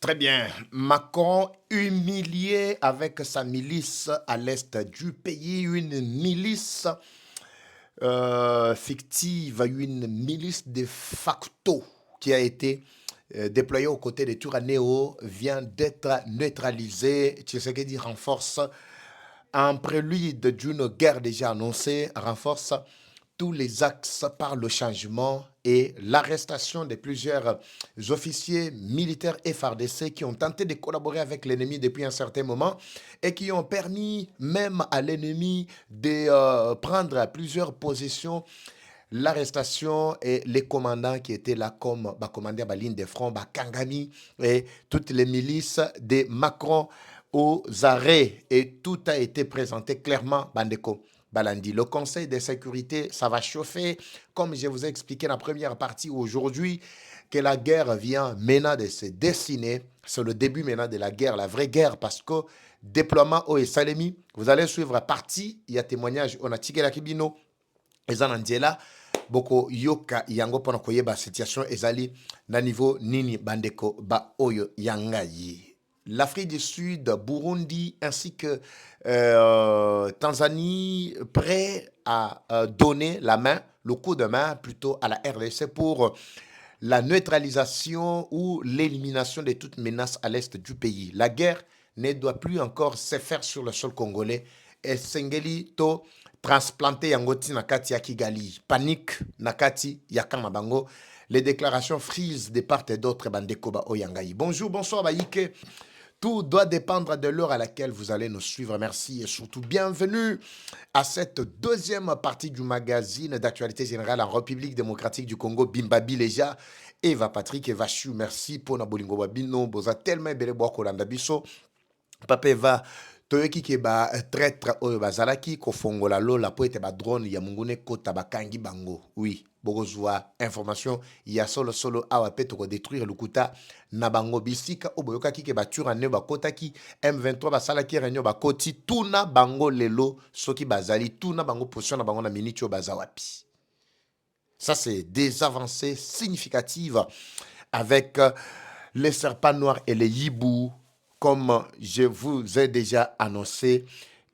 Très bien. Macron humilié avec sa milice à l'est du pays, une milice fictive, une milice de facto qui a été déployée aux côtés de Touraneo vient d'être neutralisée. Tshisekedi renforce en prélude d'une guerre déjà annoncée, renforce tous les axes par le changement et l'arrestation de plusieurs officiers militaires FARDC qui ont tenté de collaborer avec l'ennemi depuis un certain moment et qui ont permis même à l'ennemi de prendre plusieurs positions. L'arrestation et les commandants qui étaient là comme commandant la ligne de front, Kangami et toutes les milices de Macron aux arrêts et tout a été présenté clairement, Bandeko Balandi. Le Conseil de sécurité, ça va chauffer, comme je vous ai expliqué dans la première partie aujourd'hui, que la guerre vient maintenant de se dessiner. C'est le début maintenant de la guerre, la vraie guerre, parce que déploiement au Salemi, vous allez suivre partie, il y a témoignage, on a tigé la kibino, et Zanandela, boko yoka yango pona koyeba situation ezali na niveau nini bandeko ba oyo yangayi. L'Afrique du Sud, Burundi ainsi que Tanzanie prêts à donner la main, le coup de main plutôt à la RDC pour la neutralisation ou l'élimination de toute menace à l'est du pays. La guerre ne doit plus encore se faire sur le sol congolais. Et Sengeli to transplanté Yangoti Nakati ya Kigali. Panique Nakati Yakama Bango. Les déclarations frises de part et d'autre Bandekoba Oyangayi. Bonjour, bonsoir Baïke. Tout doit dépendre de l'heure à laquelle vous allez nous suivre. Merci et surtout bienvenue à cette deuxième partie du magazine d'actualité générale en République démocratique du Congo, Bimbabi Leja. Eva Patrick Eva Chou, merci pour na bolingo babino. Boza tellement belle bois kolanda biso. Papa Eva. Toyoki ke ba traître oyo bazalaki ko fongola lola po ete ba drone ya mungune kota bakangi bango. Oui, bogozwa information ya solo awa peto ko détruire lukuta na bango bisika oboyoka ki ke batura ne bakota ki M23 basalaki renyo bakoti tuna bango lelo soki bazali tuna bango position na bango na minitio bazawapi. Ça c'est des avancées significatives avec les serpents noirs et les hibous. Comme je vous ai déjà annoncé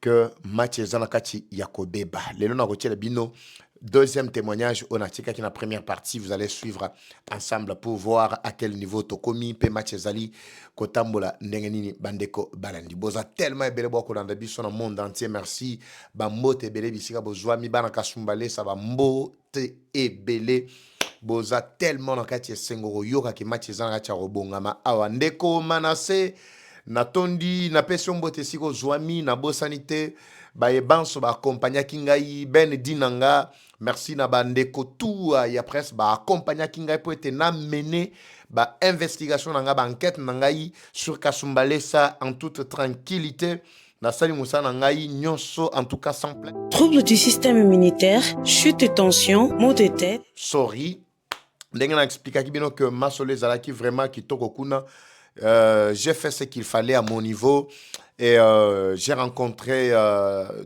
que Mathieu Zanakati Yakobeba, le nom de Bino, deuxième témoignage, on a tika qui la première partie, vous allez suivre ensemble pour voir à quel niveau Tokomi, P. Mathieu Zali, Kotambola, Nengenini, Bandeko, Balandi. Boza tellement belle bois qu'on a dans le monde entier, merci. Bambote bele bisika bozwami bana kasumbale, ça va mbote et bele. Boza tellement dans kati sengoro yoka ki Mathieu Zanakati robongama awandeko manase. Natondi na pesi mbote siko zwami na bosanite ba ebanso ba accompagner kingai ben dinanga merci na bandeko tout ya presse ba accompagner kingai pour être na mener ba investigation nanga ba enquête nangai sur Kasumbalesa en toute tranquillité na sali musa nangai nyonso en tout cas sans plainte. Troubles du système immunitaire, chute de tension, maux de tête. Sorry. Ndengena expliquer kibino que masole zalaki vraiment kitoko kuna. J'ai fait ce qu'il fallait à mon niveau et j'ai rencontré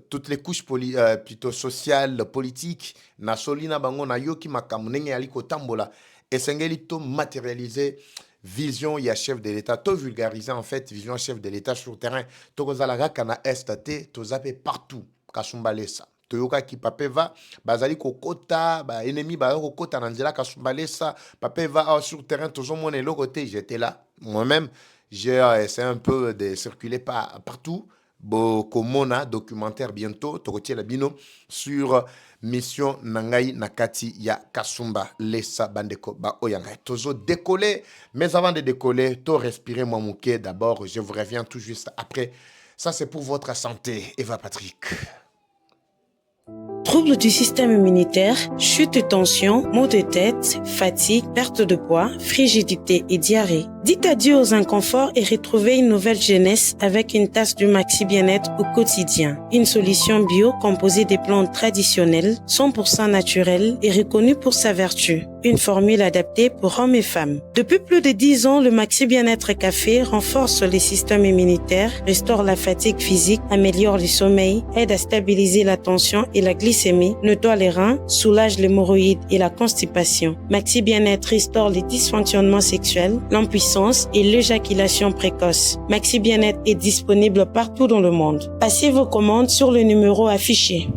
toutes les couches plutôt sociales, politiques. Na solina bango na yoki makamunenge aliko tambola et sengeli to matérialiser vision ya chef de l'État, to vulgariser en fait vision chef de l'État sur le terrain. To kozalaga kana STT, to zape partout. Kasumbalesa. Toyoka ki papeva bazali kokota ba ennemi ba kokota na nzela Kasumbalesa papeva sur terrain toujours mon côté j'étais là moi-même j'ai essayé un peu de circuler partout Bokomona documentaire bientôt tokotie la bino sur mission nangai nakati ya Kasumba lesa bandeko ba oyanga tozo décoller mais avant de décoller to respirer moi mouké d'abord je vous reviens tout juste après ça c'est pour votre santé Eva Patrick. Troubles du système immunitaire, chute de tension, maux de tête, fatigue, perte de poids, frigidité et diarrhée. Dites adieu aux inconforts et retrouvez une nouvelle jeunesse avec une tasse du Maxi Bien-être au quotidien. Une solution bio composée des plantes traditionnelles, 100% naturelles et reconnue pour sa vertu. Une formule adaptée pour hommes et femmes. Depuis plus de 10 ans, le Maxi Bien-être Café renforce les systèmes immunitaires, restaure la fatigue physique, améliore le sommeil, aide à stabiliser la tension et la glycémie l'hypoglycémie, nettoie les reins, soulage l'hémorroïde et la constipation. Maxi Bien-être restaure les dysfonctionnements sexuels, l'impuissance et l'éjaculation précoce. Maxi Bien-être est disponible partout dans le monde. Passez vos commandes sur le numéro affiché.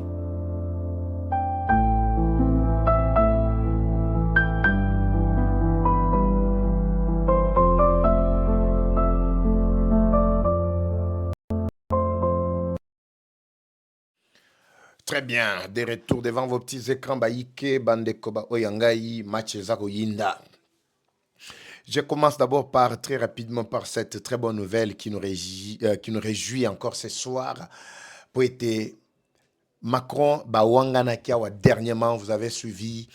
Très bien, des retours devant vos petits écrans, Baïke, Bandekoba, Oyangai, Machezako Yinda. Je commence d'abord par, très rapidement, par cette très bonne nouvelle qui nous réjouit encore ce soir. Pour être Macron, Bawangana Kiawa, dernièrement, vous avez suivi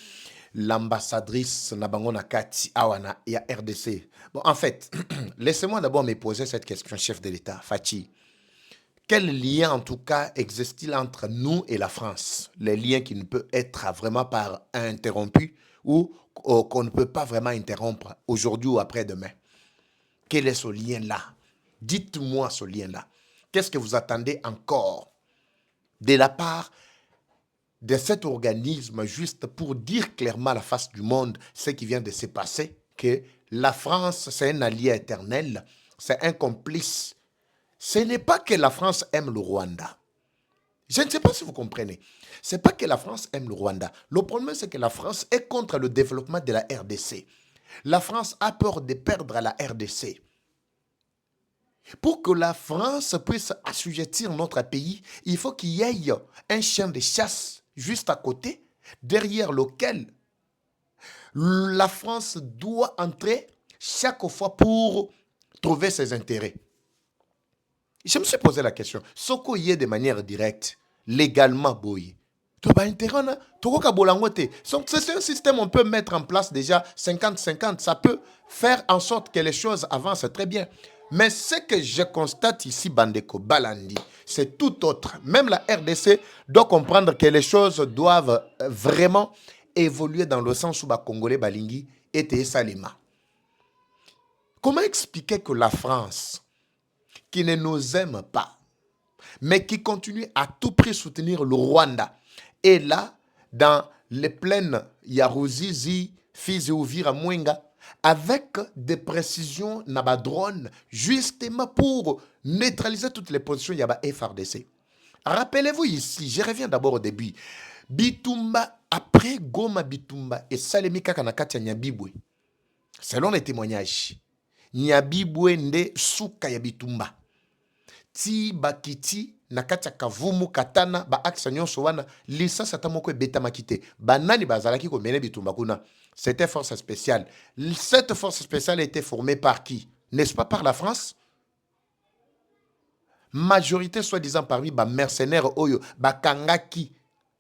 l'ambassadrice Nabango Nakati Awana et à RDC. Bon, en fait, laissez-moi d'abord me poser cette question, chef de l'État, Fachi. Quel lien, en tout cas, existe-t-il entre nous et la France? Les liens qui ne peuvent être vraiment pas interrompus ou qu'on ne peut pas vraiment interrompre aujourd'hui ou après-demain. Quel est ce lien-là? Dites-moi ce lien-là. Qu'est-ce que vous attendez encore de la part de cet organisme juste pour dire clairement à la face du monde ce qui vient de se passer, que la France, c'est un allié éternel, c'est un complice. Ce n'est pas que la France aime le Rwanda. Je ne sais pas si vous comprenez. Ce n'est pas que la France aime le Rwanda. Le problème, c'est que la France est contre le développement de la RDC. La France a peur de perdre la RDC. Pour que la France puisse assujettir notre pays, il faut qu'il y ait un champ de chasse juste à côté, derrière lequel la France doit entrer chaque fois pour trouver ses intérêts. Je me suis posé la question. Ce qu'il y ait de manière directe, légalement, boy. C'est un système qu'on peut mettre en place déjà 50-50. Ça peut faire en sorte que les choses avancent très bien. Mais ce que je constate ici, Bandeko Balandi, c'est tout autre. Même la RDC doit comprendre que les choses doivent vraiment évoluer dans le sens où les Congolais Balingi étaient Salima. Comment expliquer que la France, qui ne nous aime pas, mais qui continue à tout prix soutenir le Rwanda, est là, dans les plaines Yaruzizi, Fizi, Uvira, Mwenga, avec des précisions naba drone, justement pour neutraliser toutes les positions yaba FRDC. Rappelez-vous ici, je reviens d'abord au début. Bitumba, après Goma Bitumba et Salemi Kakanakati Nyabibwe, selon les témoignages, Nyabibwe nde suka ya Bitumba. Ti bakiti nakati kavumu katana ba aksa nyonso wana licence atamoko beta makite banani bazalaki ko mene Bitumba kuna. C'était force spéciale. Cette force spéciale était formée par qui? N'est-ce pas par la France? Majorité soi-disant parmi ba mercenaires oyo ba kangaki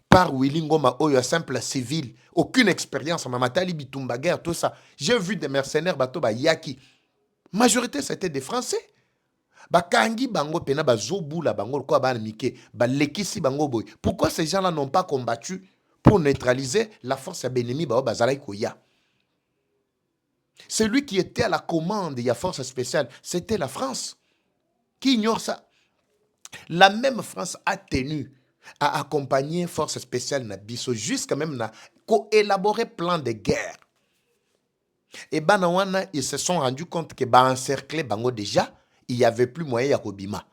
par Willy Ngoma oyo simple civil, aucune expérience en Matali Bitumba guerre tout ça. J'ai vu des mercenaires bato ba yaki. Majorité c'était des Français. Bakangi bango pena bazobula bango kwa ba mike ba lekisi bango boy. Pourquoi ces gens-là n'ont pas combattu pour neutraliser la force ennemi ba bazalai koya? Celui qui était à la commande de la force spéciale, c'était la France. Qui ignore ça? La même France a tenu à accompagner force spéciale na biso jusqu'à même na co-élaborer plan de guerre. Et banawana ils se sont rendus compte que ba encercler bango déjà il n'y avait plus moyen à Kobima.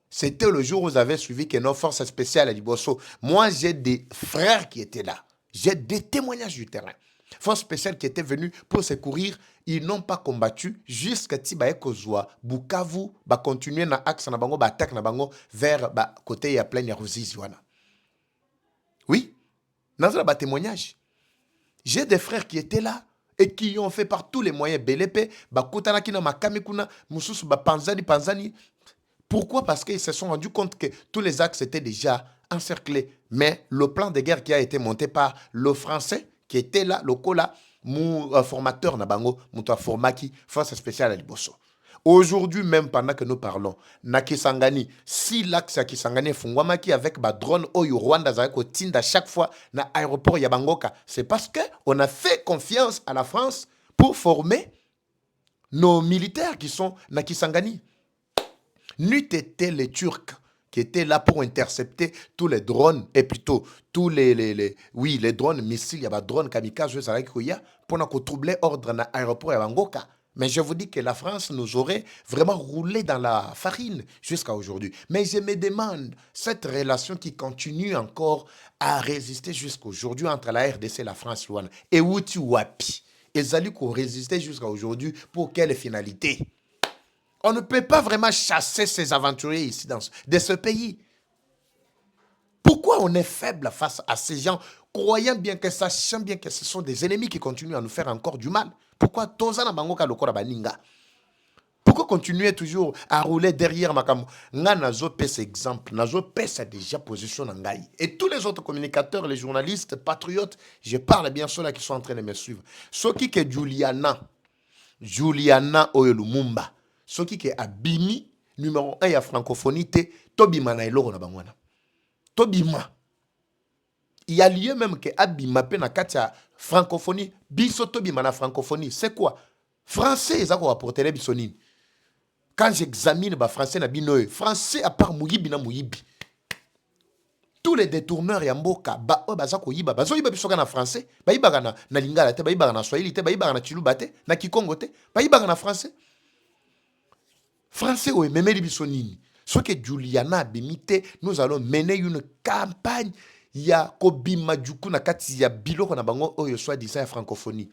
C'était le jour où vous avez suivi que nos forces spéciales à Liboso. Moi, j'ai des frères qui étaient là. J'ai des témoignages du terrain. Forces spéciales qui étaient venues pour secourir, ils n'ont pas combattu jusqu'à Tibae Kozwa, Bukavu, ba continuer na axe na bango, ba attaque na bango vers ba côté ya plein ya Ruziziwana. Oui, dans un témoignage. J'ai des frères qui étaient là. Et qui ont fait par tous les moyens BLP, Bakutana Kina Makamikuna, Mususu Panzani. Pourquoi? Parce qu'ils se sont rendus compte que tous les axes étaient déjà encerclés. Mais le plan de guerre qui a été monté par le Français, qui était là, le Kola, mon formateur Nabango, mon formaki, force spéciale à Liboso. Aujourd'hui, même pendant que nous parlons, na Kisangani, si l'axe à Kisangani est fungwamaki avec ba drone oyo Rwanda zako tinda chaque fois na aéroport Yabangoka, c'est parce que on a fait confiance à la France pour former nos militaires qui sont na Kisangani. N'eût été les Turcs qui était là pour intercepter tous les drones, et plutôt tous les drones missiles, il y a des drones kamikazes, pour troubler l'ordre dans l'aéroport de Bangoka. Mais je vous dis que la France nous aurait vraiment roulé dans la farine jusqu'à aujourd'hui. Mais je me demande, cette relation qui continue encore à résister jusqu'à aujourd'hui entre la RDC et la France, et Wouti Wapi, ils allaient résister jusqu'à aujourd'hui pour quelle finalité? On ne peut pas vraiment chasser ces aventuriers ici de ce pays. Pourquoi on est faible face à ces gens, croyant bien que, sachant bien que ce sont des ennemis qui continuent à nous faire encore du mal? Pourquoi Tozana Bangoka Lokora Baninga? Pourquoi continuer toujours à rouler derrière Makam? Nga nazo pèse exemple, nazo pèse déjà position Nangaï. Et tous les autres communicateurs, les journalistes, patriotes, je parle bien ceux-là qui sont en train de me suivre. Ceux qui que Juliana Oyelumumba. Ce qui est abimi numéro 1 ya francophonie te tobima na eloko na bangwana. Tobima. Il y a lieu même que abima pe na katia francophonie biso tobima na francophonie. C'est quoi? Français ezako apporter les bisonine. Quand j'examine ba français na binoy, français à part muyibi na muyibi. Tous les détourneurs ya mboka ba o bazako yiba bazo yiba biso na français, ba yiba na lingala te, ba yiba na swahili te, ba yiba na chiluba te, na kikongo te, ba yiba na français. Français ou même bisonini. Ce que Juliana Bimite, nous allons mener une campagne. Ya kobima juku na kati ya biloko na bango oyo soit disant francophonie.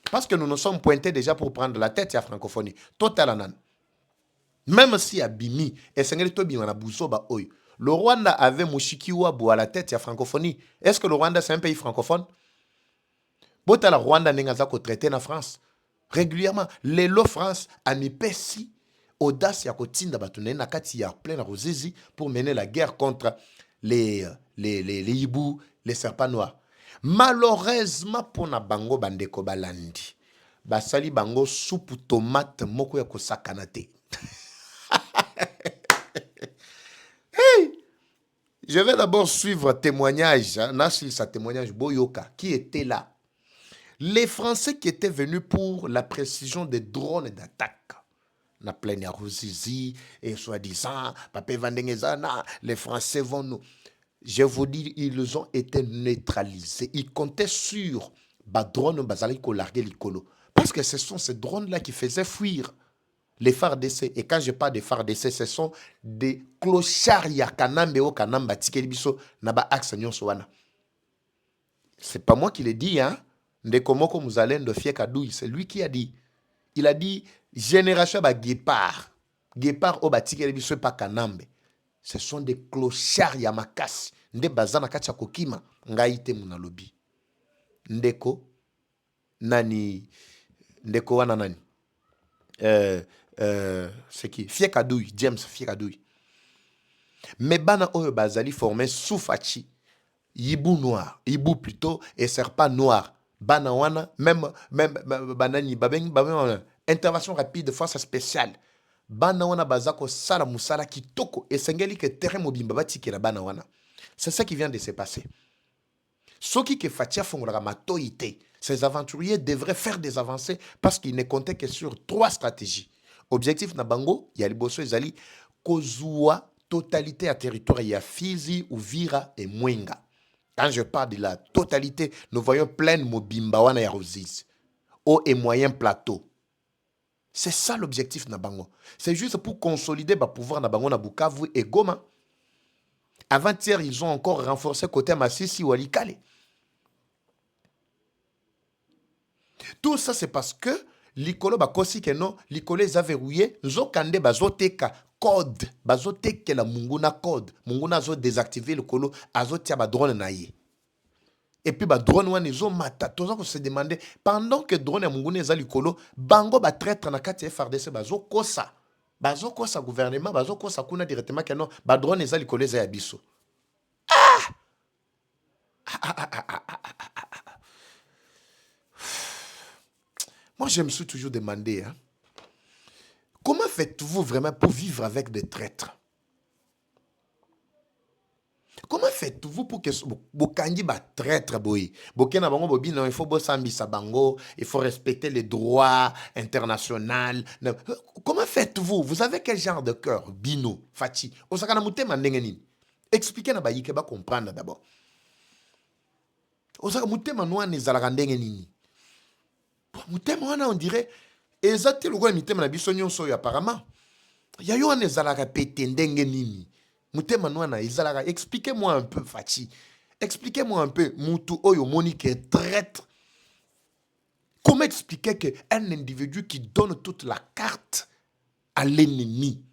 Parce que nous nous sommes pointés déjà pour prendre la tête ya francophonie. Totalanan. Même si ya bimi et sengeli to bima na buzoba oyo. Le Rwanda avait Mushikiwabo à la tête ya francophonie. Est-ce que le Rwanda c'est un pays francophone? Bota la Rwanda n'engaza ko traiter na France régulièrement. Lelo France a ni pesi audace ya kotinda batune na kati ya plein rosizi pour mener la guerre contre les hibous, les serpents noirs. Malheureusement pour na bango bandeko balandi basali bango soupe tomate moko ya kosakana te. Hey! Je vais d'abord suivre témoignage, Nasil sa témoignage Boyoka qui était là. Les Français qui étaient venus pour la précision des drones d'attaque. Na plein ya Ruzizi et soi-disant Papé Vandengezana, les Français vont nous. Je vous dis, ils ont été neutralisés. Ils comptaient sur les drones bazali ko larguer l'icolo. Parce que ce sont ces drones-là qui faisaient fuir les phares d'essai. Et quand je parle des phares d'essai, ce sont des clochards ya kanambe o kanamba tikeli biso na ba axe nyonso wana. C'est pas moi qui l'ai dit, hein. Ndekomoko Muzalendo Fiekadouille, c'est lui qui a dit. Il a dit génération ba guépard. Guépard o batikeli biso pa kanambe. Ce sont des clochards ya makasi. Nde bazana kacha kokima ngaite munalobi. Ndeko nani ndeko wana nani? C'est qui? Fiekadouille, James Fiekadouille. Mais bana oyo bazali formé Soufachi. Hibou noir, hibou plutôt et serpent noir. Bana wana même banani babeng intervention rapide force spéciale. Bana wana bazako sala musala kitoko et sengeli que terrain mobimba batiki la bana wana. C'est ça qui vient de se passer. Soki ke fatia fongola matoite. Ces aventuriers devraient faire des avancées parce qu'ils ne comptaient que sur 3 stratégies. Objectif na bango, ya liboso ezali kozua totalité à territoire ya Fizi, Uvira et Mwenga. Quand je parle de la totalité, nous voyons plein de mobimba wana ya Ruzizi. Haut et moyen plateau. C'est ça l'objectif na bango. C'est juste pour consolider le pouvoir na bango na Bukavu et Goma. Avant-hier, ils ont encore renforcé côté Massissi ou Alikale. Tout ça, c'est parce que l'icolo bakosi que non, l'icolo les a verrouillé, zokande bazoteka code, bazoteke la munguna code, munguna zo désactiver le colo, azotia ba drone naïe. Et puis ba drone wan ils ont mata, tout ça qu'on se demandait pendant que drone ya munguna za l'icolo, bango ba traître na kati FRDC bazokosa. Bazokosa gouvernement, bazokosa kuna directement que non, ba drone za l'icolo za yabiso. Moi, je me suis toujours demandé, hein, comment faites-vous vraiment pour vivre avec des traîtres? Comment faites-vous pour que Bokangi ba traître boy? Bokena bango bobino, il faut bosambisa bango, il faut respecter les droits internationaux. Comment faites-vous? Vous avez quel genre de cœur? Bino, Fati. Osakana mutema ndenge nini? Expliquez na bayike ba comprendre d'abord. Osaka mutema noa nezalaka ndenge nini? Mutema wana on dirait ezate lokwa mitema na biso nyonso apparemment. Ya yo nezalaka pete ndenge nini? Mutema noana ezalaka. Expliquez-moi un peu Fati. Expliquez-moi un peu mutu oyo monique est traître. Comment expliquer qu'un individu qui donne toute la carte à l'ennemi,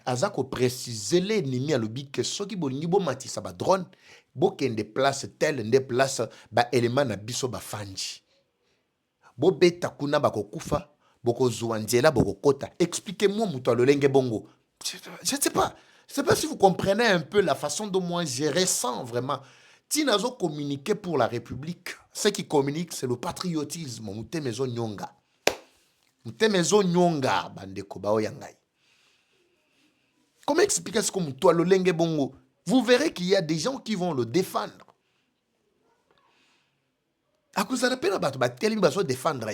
azako préciser l'ennemi à l'obi que ceux qui bolingi bo matisa ba drone, bo kende place tel nde place ba élément na biso ba fanji. Bo beta kuna bako kufa, boko zuanzela boko kota. Expliquez-moi mutu a lolenge bongo. Je ne sais pas. Je ne sais pas si vous comprenez un peu la façon dont moi je ressens vraiment. Tinazo communiquer pour la République. Ce qui communique, c'est le patriotisme. Mutemezo nyonga. Mutemezo nyonga, bandeko bao yangai. Comment expliquer ce que mutua le lenge bongo? Vous verrez qu'il y a des gens qui vont le défendre. A cause de la peine, il va défendre.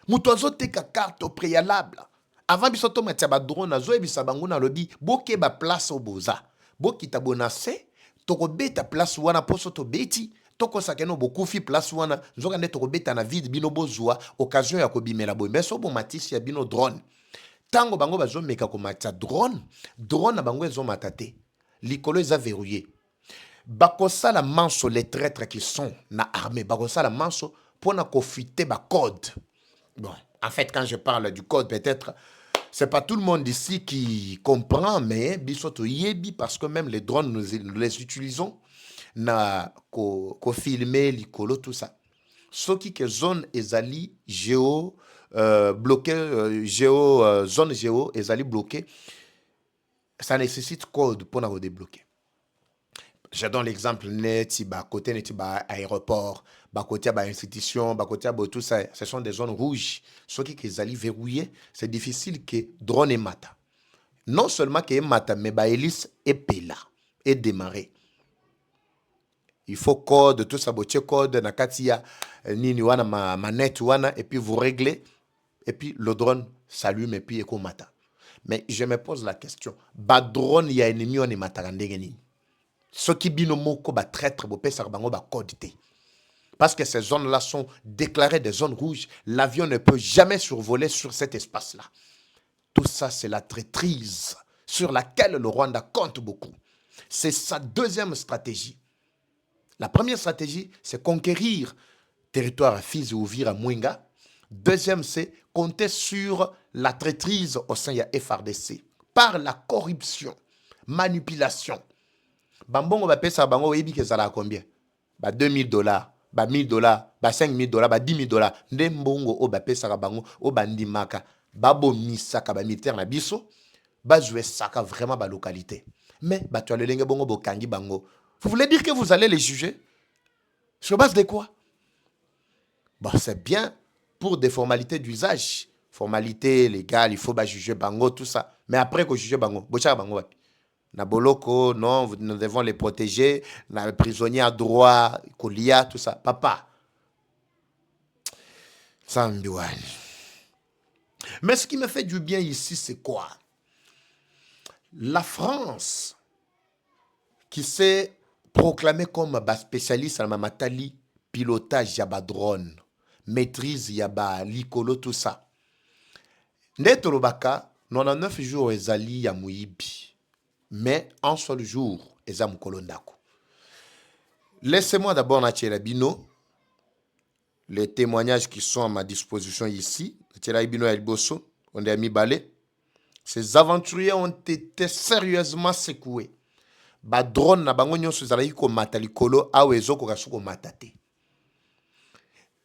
Mutuazo teka carte au préalable. Avant bisoto matia ba drone na zo ebisa bango na lobi boke ba place au boza. Boki tabonase toko beta place wana poso to beti toko sakeno bokufi place wana nzoka nde toko beta na vide bino bozwa occasion ya kobimela boy. Mais so bo matisi ya bino drone. Tango bango bazo meka ko matia drone na bango ezo matate. Likolo eza verrouillé. Bakosa la manso les traîtres qui sont na armée. Bakosa la manso pour na kofite ba code. Bon, en fait, quand je parle du code, peut-être, c'est pas tout le monde ici qui comprend, mais bisoto yebi parce que même les drones, nous les utilisons na ko filmer, l'icolo, tout ça. Ce qui que zone ezali géo bloqué, zone géo ezali bloqué, ça nécessite code pour nous débloquer. Je donne l'exemple net, côté net, aéroport, côté institution, côté tout ça, ce sont des zones rouges. Ceux qui sont verrouillés, c'est difficile que drone et mata. Non seulement que mata, mais hélice et pela et démarrer. Il faut code, tout ça, code, nakatia, nini wana manette wana, et puis vous réglez, et puis le drone s'allume et puis eko mata. Mais je me pose la question, ba drone ya ennemi on est mata nini? Ceux qui bino moko ba traître bo pesa bango ba code. Parce que ces zones-là sont déclarées des zones rouges, l'avion ne peut jamais survoler sur cet espace-là. Tout ça, c'est la traîtrise sur laquelle le Rwanda compte beaucoup. C'est sa deuxième stratégie. La première stratégie, c'est conquérir territoire à Fizi, Uvira, Mwenga. Deuxième, c'est compter sur la traîtrise au sein de FRDC par la corruption, manipulation. Bambongo ba pesa bango yebi ke zala combien? Ba $2000, ba $1000, ba $5000, ba $10,000. Nde mbongo o ba pesa bango o bandimaka ba bomisaka ba militaire na biso ba jouer saka vraiment ba localité. Mais ba tu le lenge bongo bokangi bango. Vous voulez dire que vous allez les juger? Sur base de quoi? Bon, c'est bien pour des formalités d'usage, formalités légales, il faut ba juger bango tout ça. Mais après que juger bango, bocha bango. Na boloko, non, nous devons les protéger. Na prisonniers à droit, kolia, tout ça. Papa. Sambiwani. Mais ce qui me fait du bien ici, c'est quoi? La France, qui s'est proclamée comme spécialiste en matali, pilotage yaba drone, maîtrise yaba likolo, tout ça. Netolobaka, 99 jours ezali ya muibi. Mais un seul jour, Ezam Kolondako. Laissez-moi d'abord Nathiela Bino, les témoignages qui sont à ma disposition ici. Nathiela Bino et Elbosso, on est mis balai. Ces aventuriers ont été sérieusement secoués. Ba drone na bango nyonso zalaki ko matalikolo awezo ko kasuko matate.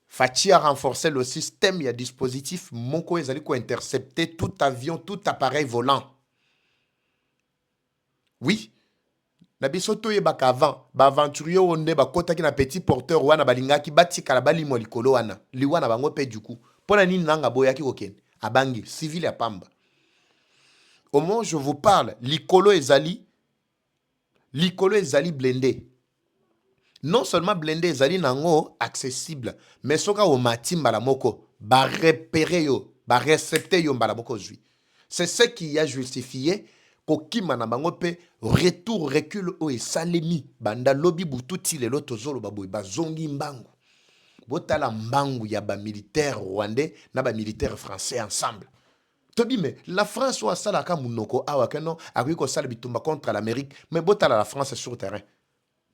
Fati a renforcé le système, il y a dispositif moko ezali ko intercepter tout avion, tout appareil volant. Oui, na biso toyebaka avant, ba aventurier onde ba kotaki na petit porteur wana balingaki batikala balimo likolo wana, liwana bango pe du coup. Pona nini nanga boyaki kokene, abangi civil ya pamba. Au moment où je vous parle, likolo ezali Likolo ezali blindé. Non seulement blindé ezali nango accessible, mais soka o mati mbala moko, ba repérer yo, ba récepter yo mbala moko zui. C'est ce qui a justifié kokima na bango pe retour recul o esalemi banda lobi bututi lelo tozolo baboy bazongi mbangu. Botala mbangu ya ba militaire rwandais na ba militaire français ensemble. Tobi mais la France ou asala ka munoko awa keno akui ko sala bitumba contre l'Amérique, mais botala la France sur terrain.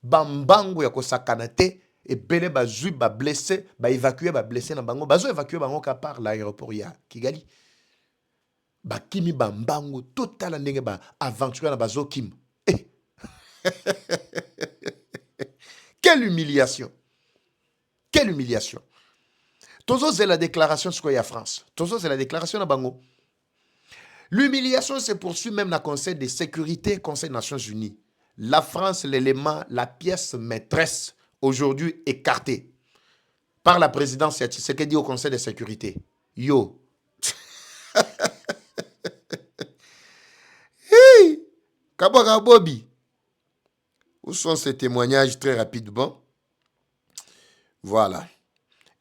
Bambangu ya kosakana te ebele bazui ba blessé ba évacuer ba blessé na bango bazo évacuer bango ka par l'aéroport ya Kigali. Ba kimi bambangu totala ndenge ba aventure na bazo kim. Eh. Quelle humiliation. Quelle humiliation. Tozo c'est la déclaration sur la France. Tozo c'est la déclaration na bango. L'humiliation se poursuit même dans le Conseil de sécurité, Conseil des Nations Unies. La France, l'élément, la pièce maîtresse, aujourd'hui écartée par la présidence Tshisekedi au Conseil de sécurité. Yo. Hey! Kabaka Bobby. Où sont ces témoignages très rapidement? Voilà.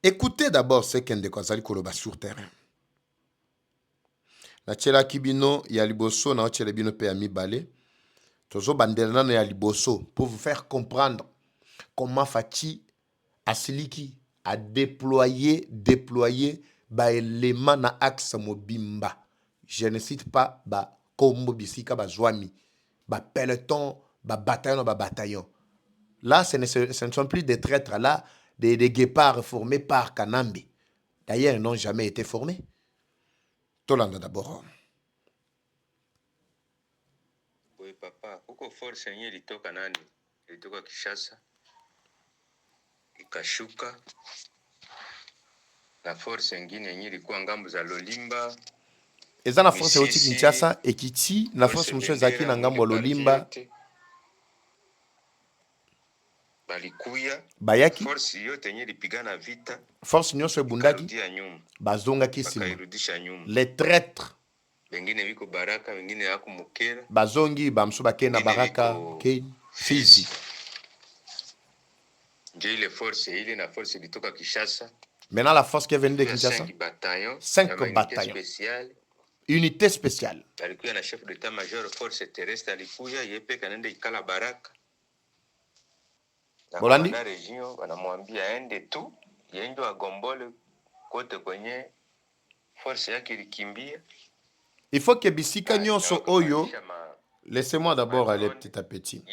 Écoutez d'abord ce qu'un de Kozali Koloba sur terrain. Na tchela kibino ya liboso na tchela bino pe ami balé. Tozo bandelana na ya liboso pour vous faire comprendre comment Fachi Asiliki a déployé ba élément na axe mobimba. Je ne cite pas ba kombo bisika ba zwami, ba peloton, ba bataillon. Là, ce ne sont plus des traîtres là, des guépards formés par Kanambe. D'ailleurs, ils n'ont jamais été formés. Tolanda d'abord. Oui, papa. Uko force yenye ilitoka nani? Ilitoka Kishasa. Ikashuka. Na force nyingine yenye ilikuwa ngambo za Lolimba. Eza na force yoti Kinshasa ekiti na force msho zaki na ngambo Lolimba. Balikuya. Bayaki. Force yote yenye ilipigana vita. Force nyonso ebundaki. Bazonga kisima. Les traîtres. Wengine wiko Baraka, wengine yako Mukera. Bazongi bamso bakena Baraka, Ken, Fizi. Ndio ile force ile na force ilitoka Kishasa. Maintenant la force qui est venue de Kinshasa. 5 bataillons. Unité spéciale. Alikuya na chef d'état-major force terrestre alikuya yepe kanende ikala Baraka. Bolandi. Na region wanamwambia aende tu yendo agombole kote kwenye force yake ilikimbia. Il faut que Bisika nyonso oyo. Laissez-moi d'abord aller petit à petit.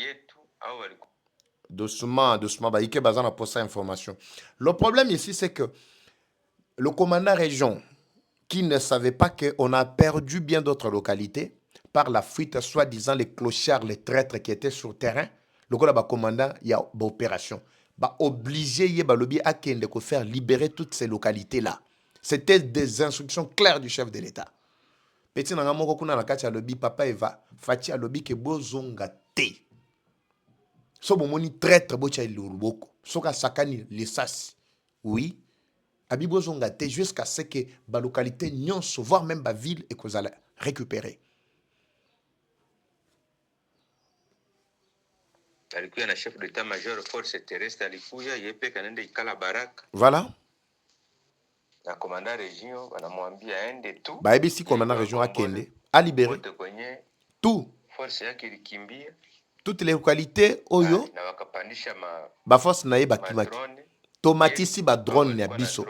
Doucement, doucement. Bah, Ike Bazan a posé information. Le problème ici, c'est que le commandant région, qui ne savait pas qu'on a perdu bien d'autres localités par la fuite, soi-disant les clochards, les traîtres qui étaient sur terrain, le commandant, il y a une opération. Bah, obligé, à faire libérer toutes ces localités-là. C'était des instructions claires du chef de l'État. Petit nanga moko kuna na kati ya lobby papa eva Fachi a lobby ke bozonga te. So bomoni traître bocha iluruboko. Soka sakani lisasi. Oui. Abi bozonga te jusqu'à ce que ba localité nyonso voire même ba ville et kozala récupérer. Alikuya na chef d'état-major force terrestre alikuya yepe kanende ikala Baraka. Voilà. La commandant région wanamwambia aende tu. Ba ebisi commandant région akende a libéré tout. Force yake ilikimbia. Toutes les localités oyo. Na wakapandisha ba force na yeba kimaki. Tomatisi ba drone ya biso.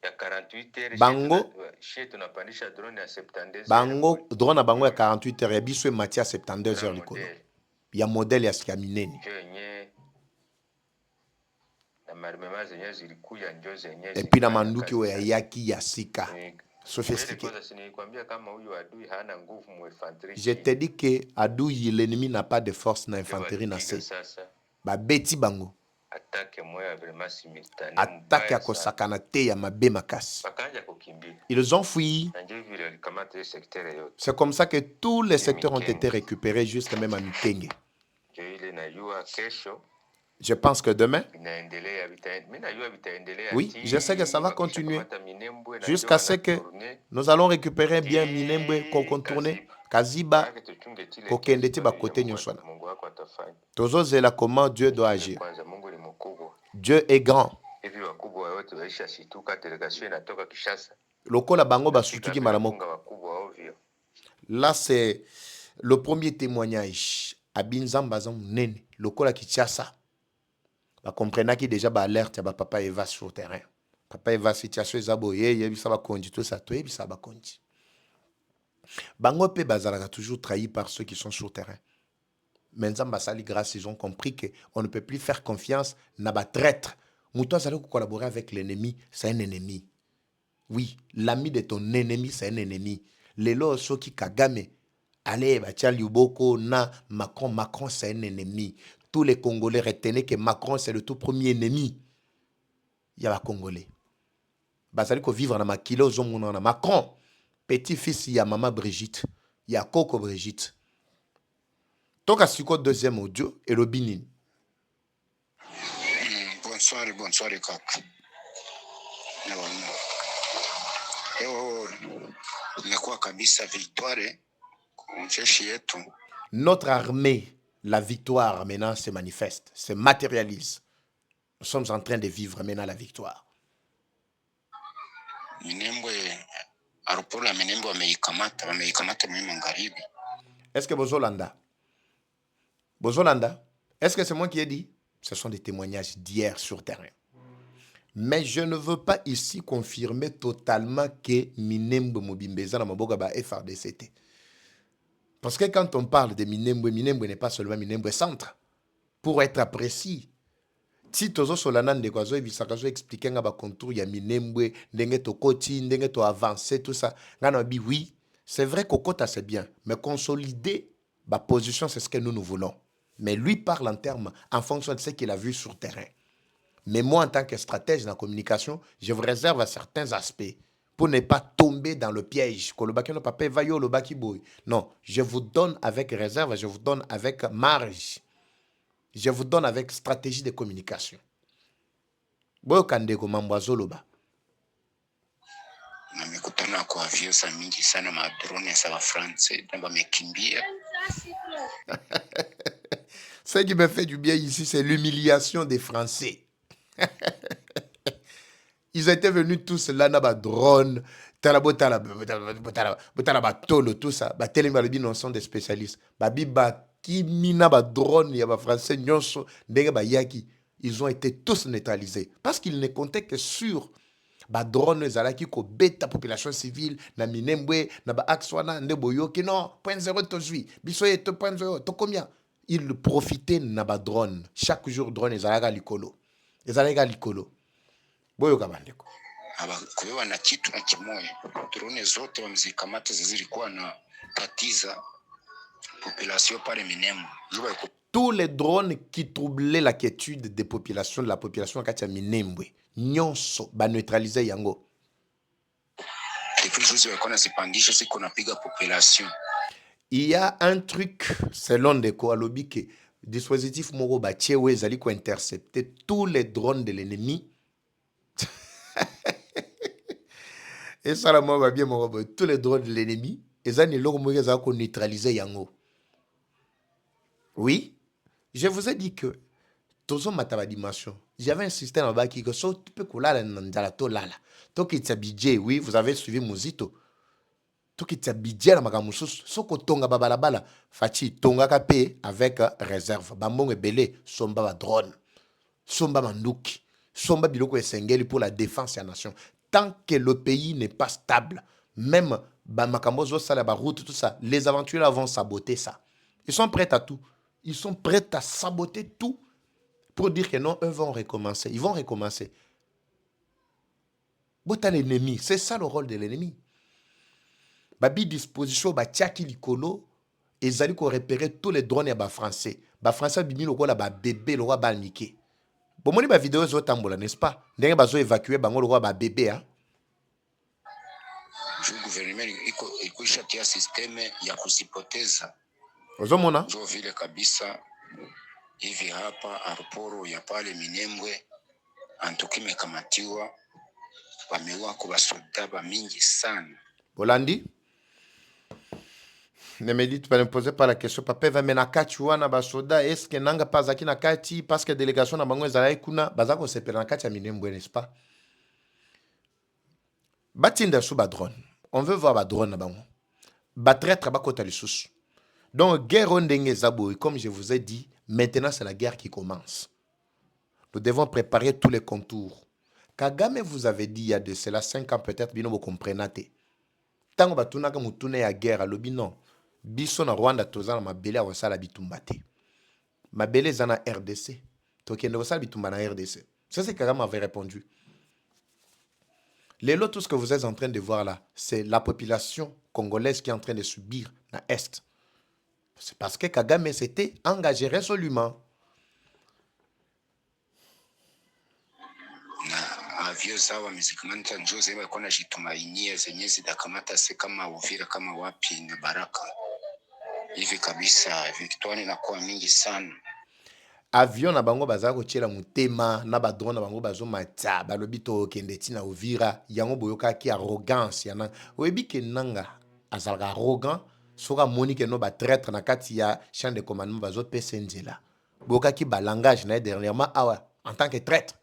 Ya 48 heures. Bango. Tunapandisha drone ya 72 heures. Bango drone na bango ya 48 heures ya biso e mati ya 72 heures likolo. Ya modèle ya skamineni. Et puis na manduki o ya yaki ya sika. Sophistiqué. Je te dis que Adoui, l'ennemi n'a pas de force na infanterie na se. Ba beti bango. Attaque à kosakana te ya mabe makasi. Ils ont fui. C'est comme ça que tous les secteurs ont été récupérés jusqu'à même à Mikenge. Je pense que demain, oui, je sais que ça va continuer jusqu'à ce que nous allons récupérer bien Minembwe, contourner kaziba Maanake tuchunge chile kokende kiasi ti pale bakote Mungu nyonso wana. Mungu wako atafanya. Tozozela comment Dieu doit Ile agir. kwanza Mungu ni mkubwa. Dieu est grand. Hivi wakubwa wote waisha shituka, delegation inatoka Kishasa. Lokola bango Nafika basutuki bila malamoko. funga wakubwa ovyo. Là, c'est le premier témoignage. Abinzamba zam nene. Lokola Kinshasa. Ba comprenaki déjà ba alerte ba papa Eva sur terrain. Papa Eva situation ezabo ye bisa ba konji tout ça to bisa ba konji. Bango pe bazalaka toujours trahi par ceux qui sont sur terrain. Maintenant basali grâce ils ont compris que on ne peut plus faire confiance na ba traître. Muto azali collaborer avec l'ennemi, c'est un ennemi. Oui, l'ami de ton ennemi, c'est un ennemi. Lelo soki Kagame, allez, batia Luboko, na Macron, Macron c'est un ennemi. Tous les Congolais retenaient que Macron c'est le tout premier ennemi. Il y a les Congolais. Basali ko vivre na makilo zomona na Macron, petit-fils il y a maman Brigitte, il y a Coco Brigitte. Toka siko deuxième audio et le Binin. Bonsoir, kaka. Leo imekuwa kabisa victoire kwa jeshi yetu. Notre armée, la victoire maintenant se manifeste, se matérialise. Nous sommes en train de vivre maintenant la victoire. Minembwe aeroport ya Minembwe wameikamata mimi magharibi. Est-ce que Bozolanda, est-ce que c'est moi qui ai dit? Ce sont des témoignages d'hier sur terrain. Mais je ne veux pas ici confirmer totalement que Minembwe Mobimbeza na maboga ba FRDCT. Parce que quand on parle de Minembwe, Minembwe n'est pas seulement Minembwe centre. Pour être précis, si tozo solana ndeko azo ebisaka zo expliquer nga ba contour ya Minembwe, ndenge to koti, ndenge to avancer tout ça. Ngana bi oui, c'est vrai qu'Okota c'est bien, mais consolider ma position c'est ce que nous voulons. Mais lui parle en termes en fonction de ce qu'il a vu sur terrain. Mais moi, en tant que stratège dans la communication, je vous réserve à certains aspects pour ne pas tomber dans le piège. Non, je vous donne avec réserve, je vous donne avec marge. Je vous donne avec stratégie de communication. Namekutana kwa avion za mingi sana, madrone za France na bamekimbia. Ce qui me fait du bien ici, c'est l'humiliation des Français. Ils étaient venus tous là, na ba drone, tolo, tout ça. Ba télémaladie non sont des spécialistes. Ba biba kimi na ba drone, ya ba français nyonso, ndenge ba yaki. Ils ont été tous neutralisés parce qu'ils ne comptaient que sur ba drone zalaki ko beta population civile na Minembwe na ba axwana ndeboyo ki non 0.0 tozui biso ye 2.0 to combien. Ils profitaient na ba drone. Chaque jour drone ezalaka likolo. Ezalaka likolo. Boyo kabandeko. Kuwewa na kitu na kimoya. Drone zote wamezikamata zilikuwa na tatiza population pale Minembwe. Tous les drones qui troublaient la quiétude des populations, de la population kati ya Minembwe, nyonso ba neutraliser yango. Depuis jour walikuwa nazipandisha siku napiga population. Il y a un truc, selon Ndeko alobi que dispositif moko ba tiewe zali ko intercepter tous les drones de l'ennemi. Et ça la moi va bien mon tous les drones de l'ennemi, et ça ni loko moye za ko neutraliser yango. Oui, je vous ai dit que tozo mataba dimension. J'avais insisté dans baki que so tu peux kolala ndala to lala. To kitsa budget, oui, vous avez suivi Muzito. To kitsa budget na makamusu so ko tonga babalabala fachi tonga kape avec réserve. Bambongo belé somba ba drone. Somba manduki. Somba biloko esengeli pour la défense de la nation. Tant que le pays n'est pas stable, même Bamakambozo, ça, la route, tout ça, les aventuriers vont saboter ça. Ils sont prêts à tout. Ils sont prêts à saboter tout pour dire que non, eux vont recommencer. Ils vont recommencer. Bota l'ennemi, c'est ça le rôle de l'ennemi. Babi disposition, ba tiaki likolo, et ils allaient repérer tous les drones à français. Ba français bimi le roi ba bébé, le roi balniqué. Bon, moi, ma vidéo est tambola, n'est-ce pas? N'est-ce pas évacuer bango le roi ba bébé, hein? Le gouvernement iko shakia système ya kusipoteza. Ozomona? Jo vile kabisa hivi hapa aeroporo ya pale Minembwe antuki mekamatiwa wameua kwa basoda ba mingi sana. Bolandi? Ne me dites pas, ne me posez pas la question. Papa va mena kati wana basoda. Est-ce que nanga pazaki na kati parce que délégation na bango ezalaki kuna bazako sepela na kati ya minembwe, n'est-ce pas? Batinda sous ba drone. On veut voir ba drone na bango. Ba traître ba kota lisusu. Donc guerre ondenge zaboui, comme je vous ai dit, maintenant c'est la guerre qui commence. Nous devons préparer tous les contours. Kagame vous avait dit il y a de cela 5 ans peut-être, bino vous comprenez. Tango batunaka mutune ya guerre alobi non. Biso na Rwanda tozana mabele a sala bitumba te. Mabele zana RDC. Tokende sala bitumba na RDC. Ça c'est Kagame avait répondu. Lélo, tout ce que vous êtes en train de voir là, c'est la population congolaise qui est en train de subir na Est. C'est parce que Kagame s'était engagé résolument. Na avyo zawa mizikamanta njoze walikuwa najitumainia zenye zidakamata se kama Uvira kama wapi na Baraka hivi kabisa, victoire inakuwa mingi sana. Avion na bango bazala kotiela mutema na ba drone na bango bazo mata balobi to kende tina Uvira yango boyoka ki arrogance yana oyebi ke nanga azalaka arrogant soka moni ke no ba traître na kati ya champ de commandement bazo pesa nzela boyoka ki ba langage na dernièrement awa en tant que traître.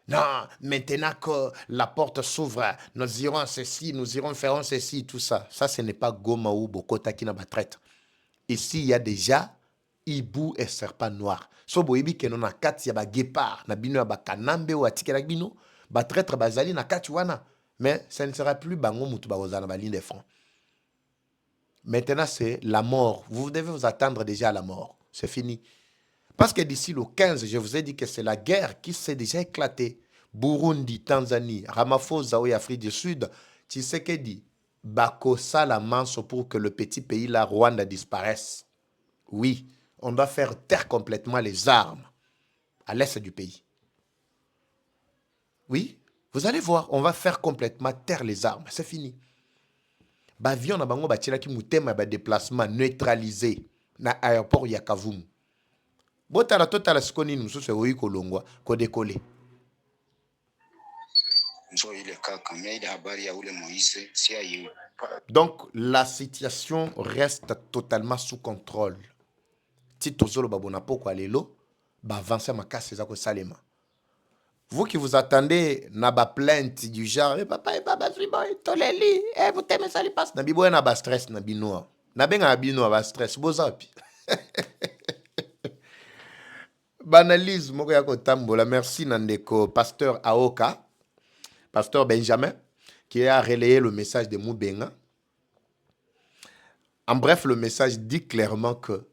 Non, maintenant que la porte s'ouvre, nous irons ceci, nous irons faire ceci, tout ça. Ça, ce n'est pas Goma ou Bokota qui n'a pas traite. Ici, il y a déjà hibou et serpent noir. So boyebi ke non na kati ya ba guépard, na bino ya ba kanambe ou atike la bino, ba traître bazali na kati wana. Mais ce ne sera plus bango mutu ba ozana ba ligne de front. Maintenant, c'est la mort. Vous devez vous attendre déjà à la mort. C'est fini. Parce que d'ici le 15, je vous ai dit que c'est la guerre qui s'est déjà éclatée. Burundi, Tanzanie, Ramaphosa ou Afrique du Sud, Tshisekedi, Bakosa la manche pour que le petit pays, la Rwanda, disparaisse. Oui, on doit faire taire complètement les armes à l'est du pays. Oui, vous allez voir, on va faire complètement taire les armes. C'est fini. Bavion na bango batila ki mutema ba déplacement neutralisé na aéroport ya Kavumu. Botala totala sikoni nusu se oyi kolongwa ko décoller. Donc la situation reste totalement sous contrôle. Tito zolo babona poko alelo ba avancer makasi za ko salema. Vous qui vous attendez na ba plainte du genre papa et baba friboy toleli vous t'aimez ça li passe na bibo na ba stress na bino. Na benga bino ba stress bozapi. Banalisme moko ya kotambola. Merci Nandeko pasteur Aoka, pasteur Benjamin qui a relayé le message de Moubenga. En bref, le message dit clairement que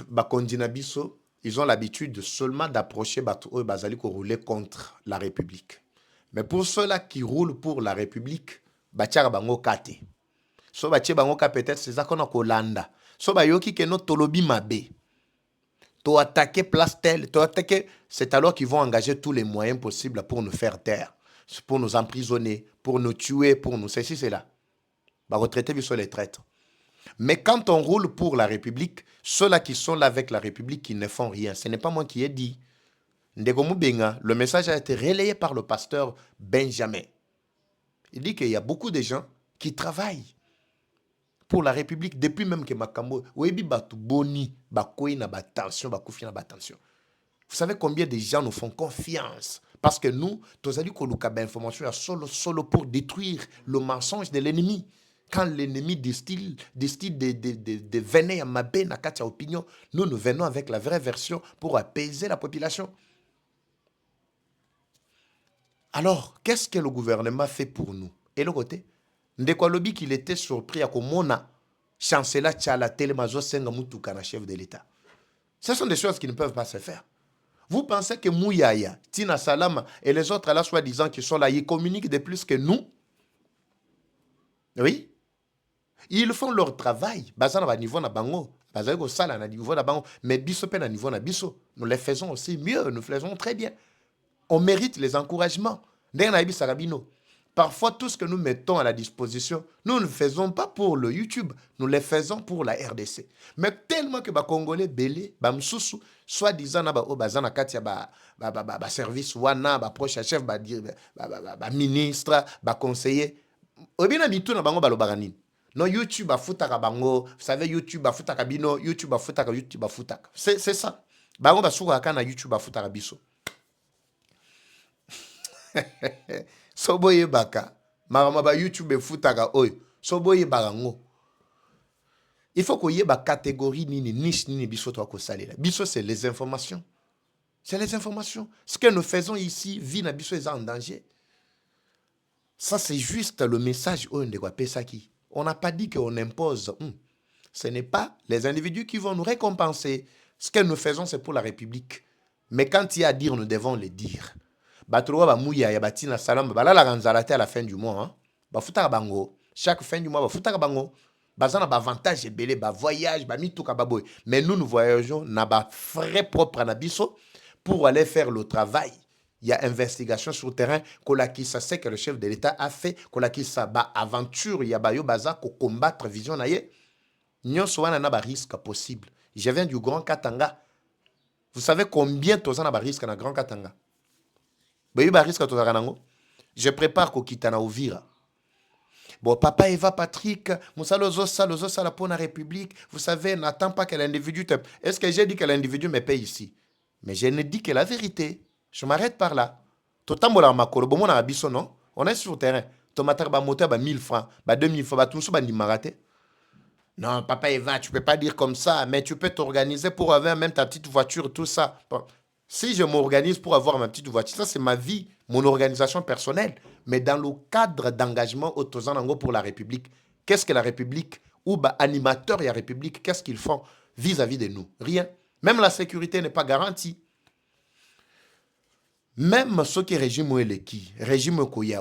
Bakondina Biso, ils ont l'habitude de seulement d'approcher Bato Bazali ko rouler contre la République. Mais pour ceux-là qui roulent pour la République, Batiara Bango Kate. So Batie Bango Ka peut-être c'est ça qu'on a Kolanda. So Bayoki ke no Tolobi Mabe. To attaquer place telle, to attaquer, c'est alors qu'ils vont engager tous les moyens possibles pour nous faire taire, pour nous emprisonner, pour nous tuer, pour nous ceci, cela. Bah, retraiter sur les traîtres. Mais quand on roule pour la République, ceux-là qui sont là avec la République, qui ne font rien, ce n'est pas moi qui ai dit. Ndeko Moubenga, le message a été relayé par le pasteur Benjamin. Il dit qu'il y a beaucoup de gens qui travaillent pour la République depuis même que Makambo, Webi Batu Boni, Bakoui na Batension, Bakoufi na Batension. Vous savez combien de gens nous font confiance? Parce que nous, tous allons coloquer l'information solo pour détruire le mensonge de l'ennemi. Quand l'ennemi distille de venin à Mabé, na katia opinion, nous venons avec la vraie version pour apaiser la population. Alors, qu'est-ce que le gouvernement fait pour nous? Et le côté Ndeko lobi qu'il était surpris à komona chancelier Tchala Telemazo Senga Mutuka na chef de l'État. Ce sont des choses qui ne peuvent pas se faire. Vous pensez que Mouyaya, Tina Salama et les autres là, soi-disant qui sont là, ils communiquent de plus que nous? Oui. Ils font leur travail. Bazana va niveau na bango. Bazana go sala na niveau na bango. Mais biso pe na niveau na biso. Nous les faisons aussi mieux. Nous faisons très bien. On mérite les encouragements. Ndena ibi sarabino. Parfois, tout ce que nous mettons à la disposition, nous ne le faisons pas pour le YouTube, nous le faisons pour la RDC. Mais tellement que les Congolais belé, bamsusu, soi-disant na ba bazana katia ba service wana, ba proche chef, ba ministre, ba conseiller. Obina mitu na bango balo baranine. Non, YouTube a futaka bango. Vous savez, YouTube a futaka bino. YouTube a futaka, YouTube a futaka. C'est ça. Bango ba souka kana YouTube a futaka biso. Soboye baka. Marama ba YouTube e futaka oyo. Soboye barango. Il faut qu'il y ait une catégorie nini, niche nini, biso to ko salela. Biso c'est les informations. C'est les informations. Ce que nous faisons ici, vie na biso est en danger. Ça c'est juste le message on de quoi pesaki. On n'a pas dit qu'on impose. Ce n'est pas les individus qui vont nous récompenser. Ce que nous faisons c'est pour la République. Mais quand il y a à dire, nous devons le dire. Batrouba ba mouya ya batina salam ba la ganzalate à la fin du mois hein. Ba futaka bango. Chaque fin du mois ba futaka bango. Bazana ba avantage et belé ba voyage ba mituka baboy. Mais nous voyageons na ba frais propres na biso pour aller faire le travail. Il y a investigation sur le terrain kolakisa c'est que le chef de l'État a fait kolakisa ba aventure ya ba yo baza ko combattre vision na ye. Nyonso wana na ba risque possible. Je viens du Grand Katanga. Vous savez combien de na ba risque na Grand Katanga? Je prépare kokita na Uvira. Bon, papa Eva Patrick, Moussalozo Sala pour la République. Vous savez, n'attends pas que l'individu te... Est-ce que j'ai dit que l'individu me paye ici? Mais je ne dis que la vérité. Je m'arrête par là. Totambola makolo, bon, on a biso, non? On est sur le terrain. Tomatar ba moteur, ba 1000 francs, ba 2000 francs, ba tout ça, ba ni maraté. Non, papa Eva, tu peux pas dire comme ça, mais tu peux t'organiser pour avoir même ta petite voiture, tout ça. Bon. Si je m'organise pour avoir ma petite voiture, ça c'est ma vie, mon organisation personnelle. Mais dans le cadre d'engagement autosanango pour la République, qu'est-ce que la République ou animateur et la République, qu'est-ce qu'ils font vis-à-vis de nous? Rien. Même la sécurité n'est pas garantie. Même ce qui est régime ou qui, régime koya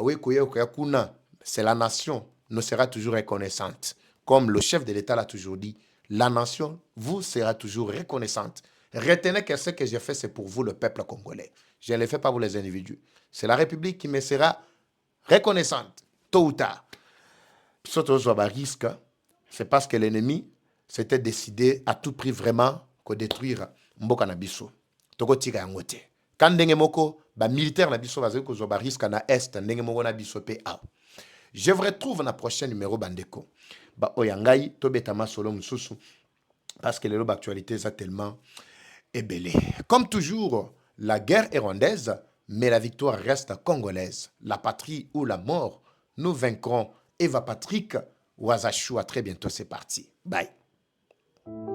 kuna, c'est la nation, nous sera toujours reconnaissante. Comme le chef de l'État l'a toujours dit, la nation vous sera toujours reconnaissante. Retenez que ce que j'ai fait, c'est pour vous, le peuple congolais. Je ne le fais pas pour les individus. C'est la République qui me sera reconnaissante, tôt ou tard. Surtout sur le risque, c'est parce que l'ennemi s'était décidé à tout prix vraiment de détruire Mboka Nabiso. Toko tika yangote. Quand ndenge moko, militaire Nabiso va dire que le risque na est, ndenge moko Nabiso pe a. Je vous retrouve dans le prochain numéro Bandeko. Oyangai, tobetama solo mususu. Parce que l'actualité est tellement ébélée. Comme toujours, la guerre est rwandaise, mais la victoire reste congolaise. La patrie ou la mort, nous vaincrons. Eva Patrick, Ouazachou, à très bientôt, c'est parti. Bye.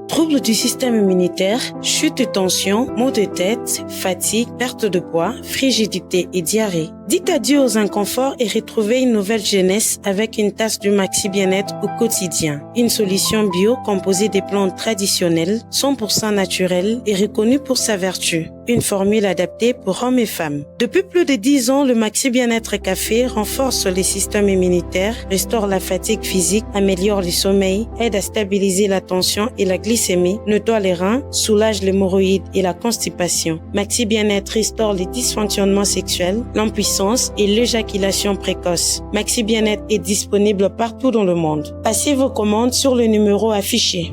Troubles du système immunitaire, chute de tension, maux de tête, fatigue, perte de poids, frigidité et diarrhée. Dites adieu aux inconforts et retrouvez une nouvelle jeunesse avec une tasse du Maxi Bien-être au quotidien. Une solution bio composée des plantes traditionnelles, 100% naturelles et reconnue pour sa vertu. Une formule adaptée pour hommes et femmes. Depuis plus de 10 ans, le Maxi Bien-être Café renforce les systèmes immunitaires, restaure la fatigue physique, améliore le sommeil, aide à stabiliser la tension et la glycémie, nettoie les reins, soulage l'hémorroïde et la constipation. Maxi Bien-être restaure les dysfonctionnements sexuels, l'impuissance et l'éjaculation précoce. Maxi Bien-être est disponible partout dans le monde. Passez vos commandes sur le numéro affiché.